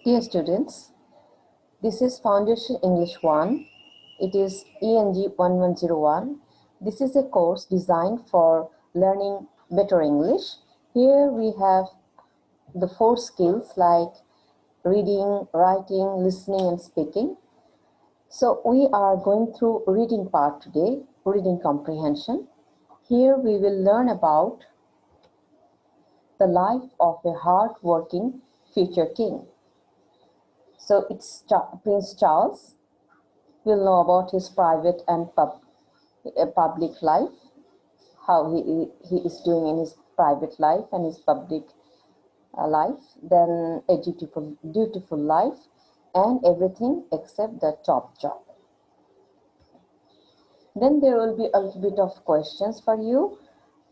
Dear students, this is Foundation English 1. It is ENG 1101. This is a course designed for learning better English. Here we have the 4 skills like reading, writing, listening and speaking. So we are going through reading part today, reading comprehension. Here we will learn about the life of a hard-working future king. So it's Prince Charles. We'll know about his private and public life, how he is doing in his private life and his public life, then a dutiful life, and everything except the top job. Then there will be a little bit of questions for you.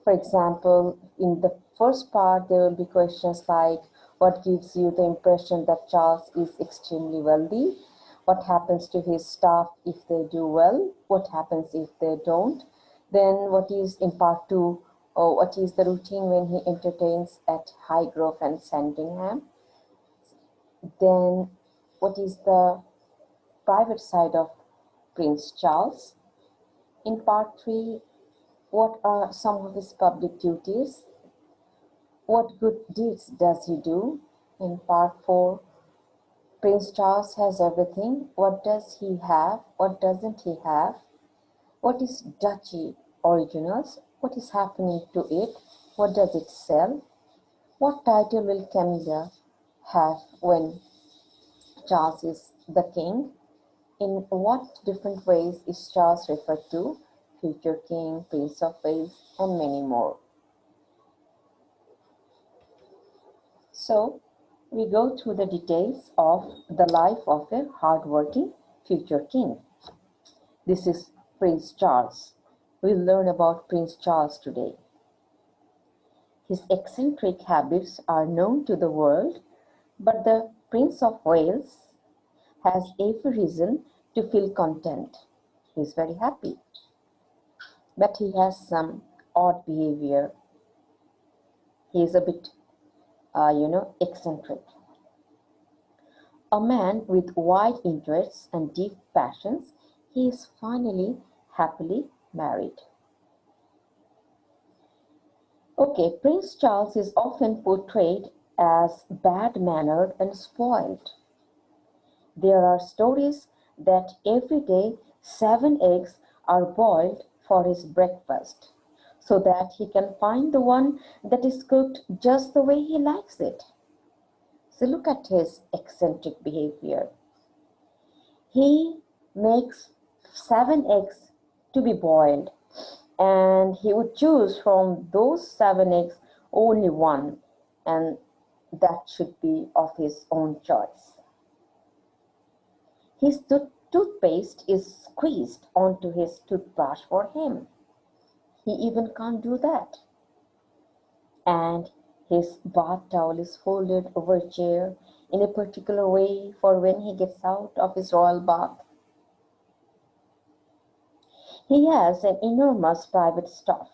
For example, in the first part, there will be questions like, what gives you the impression that Charles is extremely wealthy? What happens to his staff if they do well? What happens if they don't? Then what is in part 2, or what is the routine when he entertains at Highgrove and Sandingham? Then what is the private side of Prince Charles? In part 3, what are some of his public duties? What good deeds does he do? In part 4, Prince Charles has everything. What does he have? What doesn't he have? What is Duchy Originals? What is happening to it? What does it sell? What title will Camilla have when Charles is the king? In what different ways is Charles referred to? Future king, Prince of Wales, and many more. So, we go through the details of the life of a hard-working future king. This is Prince Charles. We'll learn about Prince Charles today. His eccentric habits are known to the world, but the Prince of Wales has every reason to feel content. He's very happy. But he has some odd behavior. He is a bit eccentric. A man with wide interests and deep passions, he is finally happily married. Okay, Prince Charles is often portrayed as bad-mannered and spoiled. There are stories that every day 7 eggs are boiled for his breakfast, so that he can find the one that is cooked just the way he likes it. So look at his eccentric behavior. He makes 7 eggs to be boiled, and he would choose from those 7 eggs only one, and that should be of his own choice. His toothpaste is squeezed onto his toothbrush for him. He even can't do that. And his bath towel is folded over a chair in a particular way for when he gets out of his royal bath. He has an enormous private staff: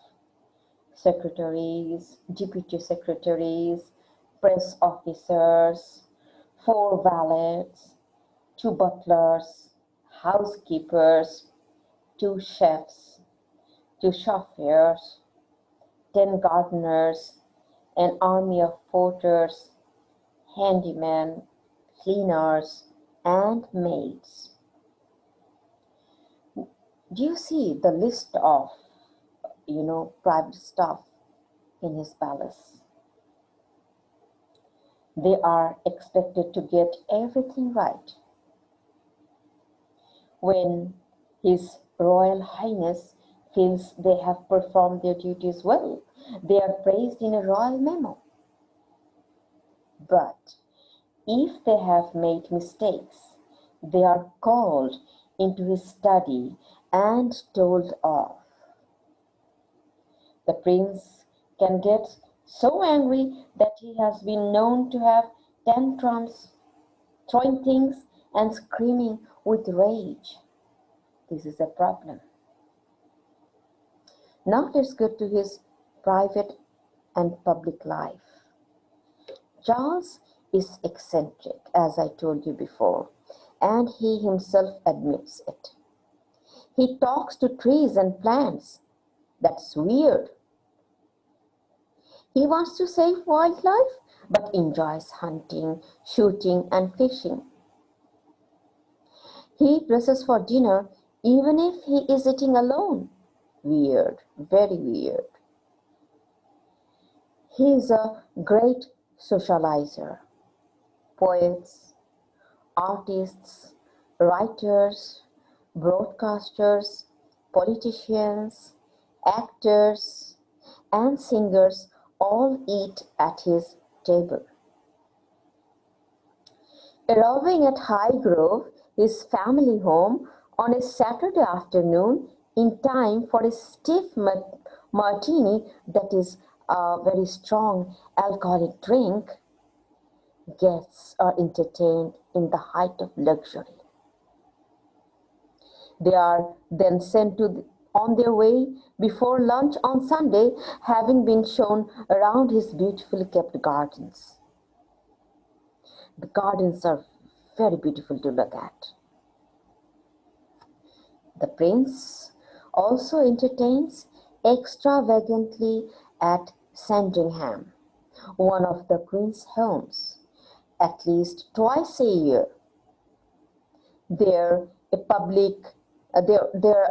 secretaries, deputy secretaries, press officers, 4 valets, 2 butlers, housekeepers, 2 chefs, 2 chauffeurs, 10 gardeners, an army of porters, handymen, cleaners, and maids. Do you see the list of, private staff in his palace? They are expected to get everything right. When His Royal Highness feels they have performed their duties well, they are praised in a royal memo. But if they have made mistakes, they are called into his study and told off. The prince can get so angry that he has been known to have tantrums, throwing things and screaming with rage. This is a problem. Now let's go to his private and public life. Charles is eccentric, as I told you before, and he himself admits it. He talks to trees and plants. That's weird. He wants to save wildlife, but enjoys hunting, shooting, and fishing. He dresses for dinner even if he is eating alone. Weird, very weird. He is a great socializer. Poets, artists, writers, broadcasters, politicians, actors, and singers all eat at his table. Arriving at Highgrove, his family home, on a Saturday afternoon in time for a stiff martini, that is a very strong alcoholic drink, guests are entertained in the height of luxury. They are then sent on their way before lunch on Sunday, having been shown around his beautifully kept gardens. The gardens are very beautiful to look at. The prince also entertains extravagantly at Sandingham, one of the queen's homes, at least twice a year. There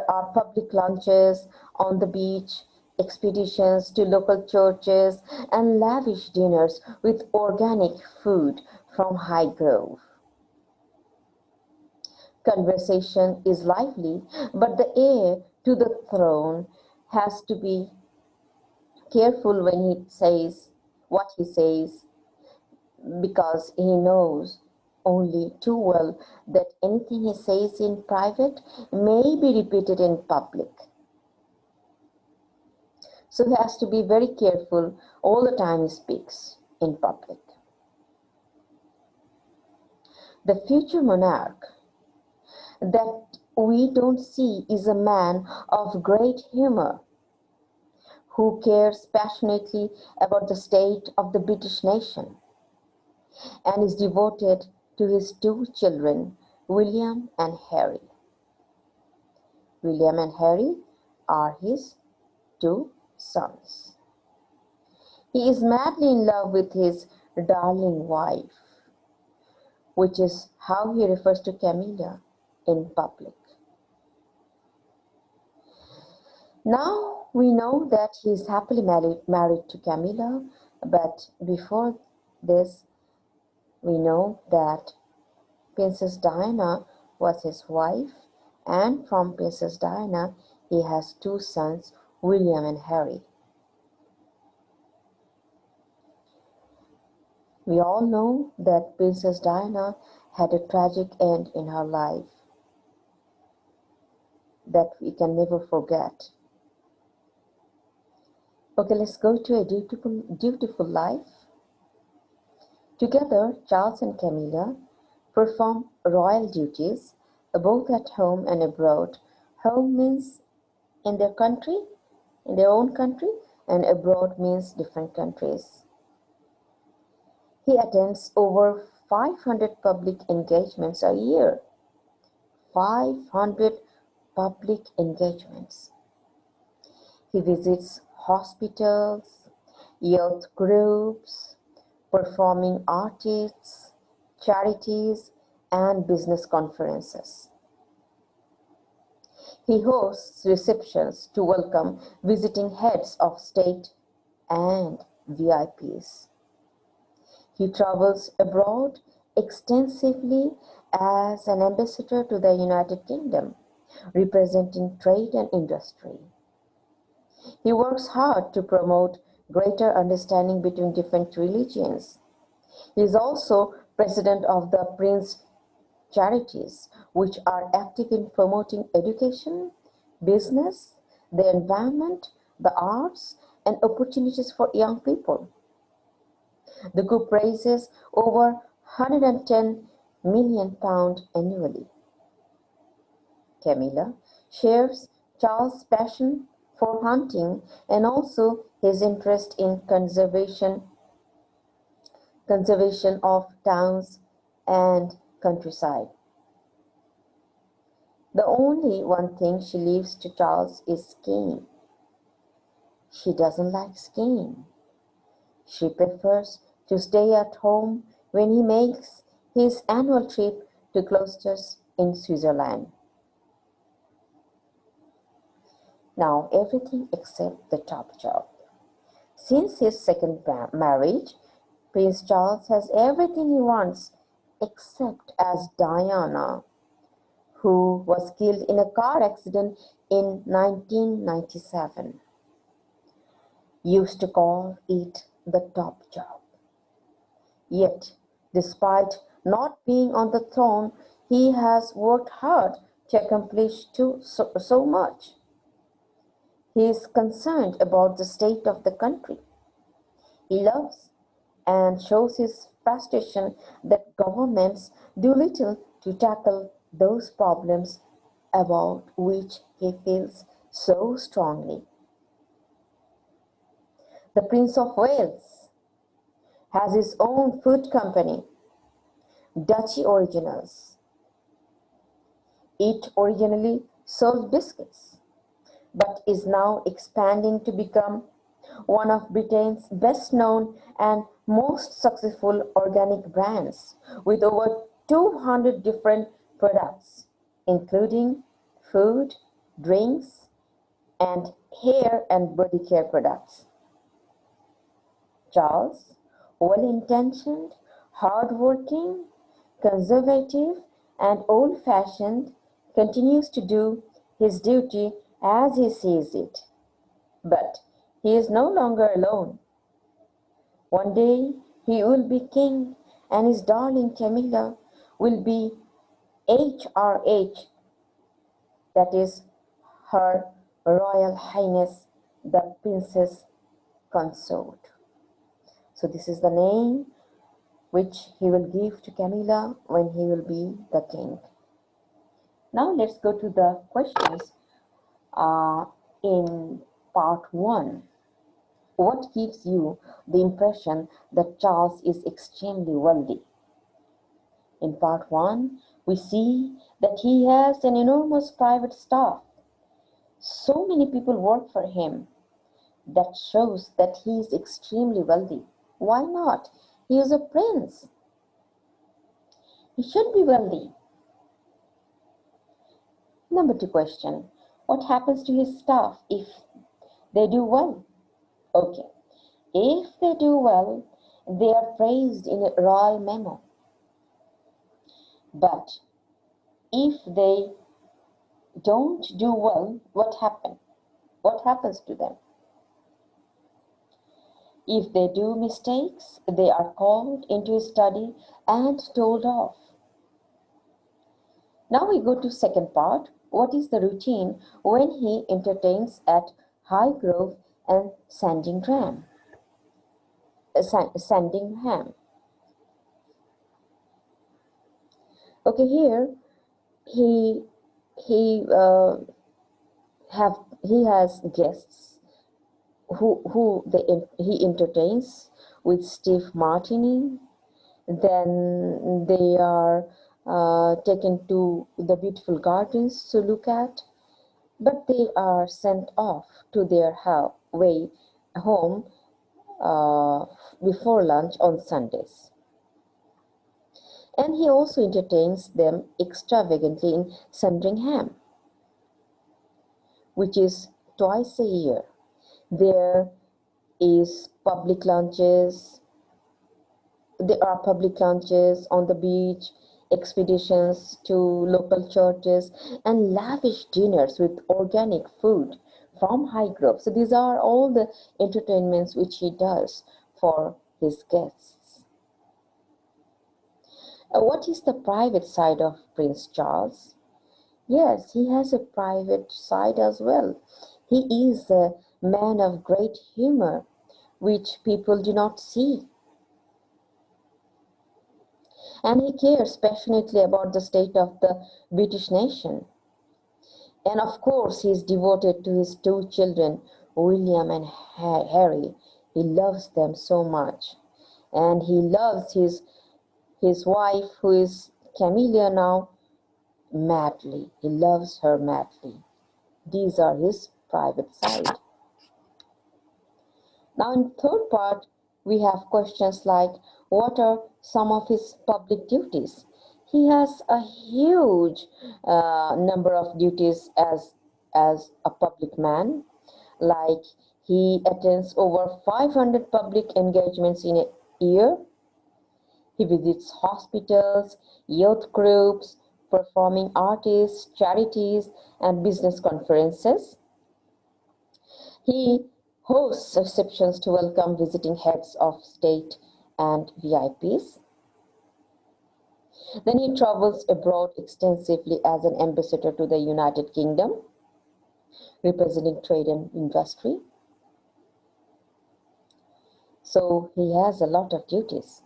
are public lunches on the beach, expeditions to local churches, and lavish dinners with organic food from Highgrove. Conversation is lively, but the heir to the throne has to be careful when he says what he says, because he knows only too well that anything he says in private may be repeated in public. So he has to be very careful all the time he speaks in public. The future monarch that we don't see is a man of great humor, who cares passionately about the state of the British nation and is devoted to his two children, William and Harry. William and Harry are his two sons. He is madly in love with his darling wife, which is how he refers to Camilla in public. Now we know that he is happily married to Camilla, but before this, we know that Princess Diana was his wife, and from Princess Diana he has two sons, William and Harry. We all know that Princess Diana had a tragic end in her life that we can never forget. Okay, let's go to a dutiful life. Together, Charles and Camilla perform royal duties, both at home and abroad. Home means in their country, in their own country, and abroad means different countries. He attends over 500 public engagements a year. 500 public engagements. He visits hospitals, youth groups, performing artists, charities, and business conferences. He hosts receptions to welcome visiting heads of state and VIPs. He travels abroad extensively as an ambassador to the United Kingdom, representing trade and industry. He works hard to promote greater understanding between different religions. He is also president of the Prince Charities, which are active in promoting education, business, the environment, the arts, and opportunities for young people. The group raises over £110 million annually. Camilla shares Charles' passion for hunting and also his interest in conservation conservation of towns and countryside. The only one thing she leaves to Charles is skiing. She doesn't like skiing. She prefers to stay at home when he makes his annual trip to cloisters in Switzerland. Now everything except the top job. Since his second marriage, Prince Charles has everything he wants except as Diana, who was killed in a car accident in 1997. Used to call it the top job. Yet, despite not being on the throne, he has worked hard to accomplish so much. He is concerned about the state of the country. He loves and shows his frustration that governments do little to tackle those problems about which he feels so strongly. The Prince of Wales has his own food company, Duchy Originals. It originally sold biscuits, but is now expanding to become one of Britain's best-known and most successful organic brands, with over 200 different products, including food, drinks, and hair and body care products. Charles, well-intentioned, hard-working, conservative, and old-fashioned, continues to do his duty as he sees it. But he is no longer alone. One day he will be king, and his darling Camilla will be HRH, that is, Her Royal Highness the Princess Consort. So this is the name which he will give to Camilla when he will be the king. Now let's go to the questions in part 1. What gives you the impression that Charles is extremely wealthy? In part 1, we see that he has an enormous private staff. So many people work for him. That shows that he is extremely wealthy. Why not? He is a prince. He should be wealthy. Number 2 question. What happens to his staff if they do well? Okay. If they do well, they are praised in a royal memo. But if they don't do well, what happens? What happens to them? If they do mistakes, they are called into study and told off. Now we go to second part. What is the routine when he entertains at Highgrove and Sandingham? Okay, here he has guests he entertains with stiff martini. Then they are taken to the beautiful gardens to look at, but they are sent off to their way home before lunch on Sundays. And he also entertains them extravagantly in Sandingham, which is twice a year. There are public lunches on the beach, expeditions to local churches, and lavish dinners with organic food from Highgrove. So these are all the entertainments which he does for his guests. What is the private side of Prince Charles? Yes, he has a private side as well. He is a man of great humor, which people do not see. And he cares passionately about the state of the British nation. And of course, he is devoted to his 2 children, William and Harry. He loves them so much. and he loves his wife, who is Camilla now, madly. He loves her madly. These are his private side. Now in third part, we have questions like, what are some of his public duties? He has a huge number of duties as a public man. Like, he attends over 500 public engagements in a year. He visits hospitals, youth groups, performing artists, charities, and business conferences. He hosts receptions to welcome visiting heads of state and VIPs. Then he travels abroad extensively as an ambassador to the United Kingdom, representing trade and industry. So he has a lot of duties.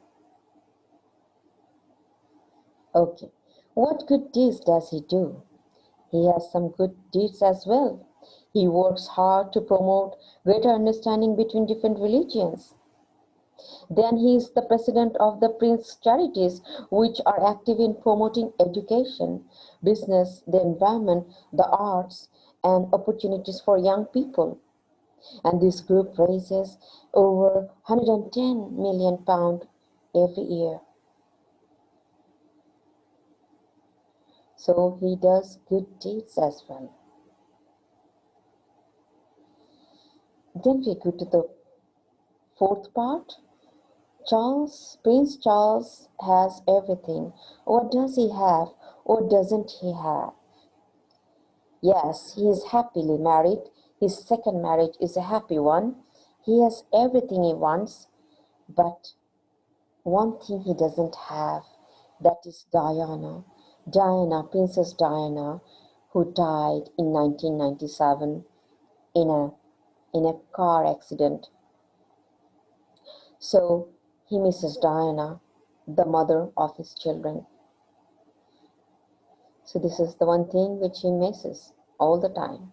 Okay, what good deeds does he do? He has some good deeds as well. He works hard to promote greater understanding between different religions. Then he is the president of the Prince Charities, which are active in promoting education, business, the environment, the arts, and opportunities for young people. And this group raises over £110 million every year. So he does good deeds as well. Then we go to the fourth part. Prince Charles has everything. What does he have? What doesn't he have? Yes, he is happily married. His second marriage is a happy one. He has everything he wants, but one thing he doesn't have, that is Diana. Princess Diana, who died in 1997 in a car accident. So he misses Diana, the mother of his children. So this is the one thing which he misses all the time.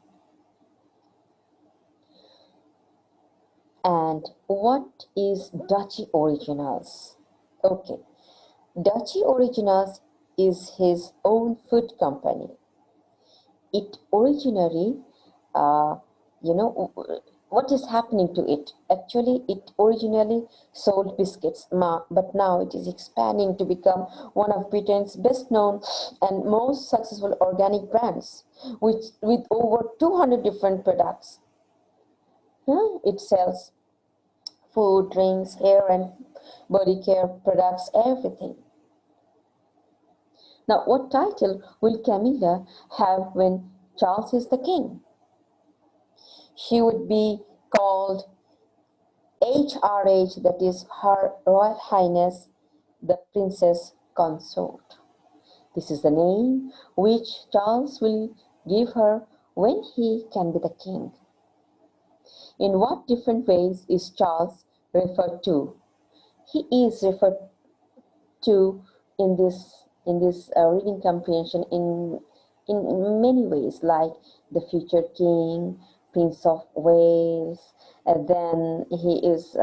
And what is Duchy Originals? Okay, Duchy Originals is his own food company. It originally, what is happening to it? Actually, it originally sold biscuits, but now it is expanding to become one of Britain's best known and most successful organic brands, with over 200 different products. It sells food, drinks, hair and body care products, everything. Now, what title will Camilla have when Charles is the king? She would be called HRH, that is Her Royal Highness the Princess Consort. This is the name which Charles will give her when he can be the king. In what different ways is Charles referred to? He is referred to in this reading comprehension in many ways, like the future king, Prince of Wales, and then he is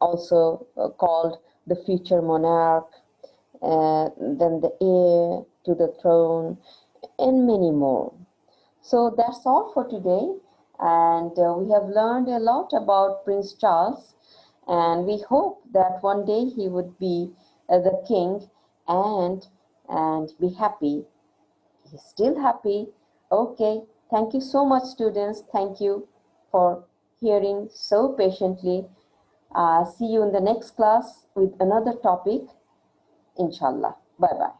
also called the future monarch, then the heir to the throne, and many more. So that's all for today, and we have learned a lot about Prince Charles, and we hope that one day he would be the king and be happy. He's still happy. Okay, thank you so much, students. Thank you for hearing so patiently. See you in the next class with another topic, inshallah. Bye bye.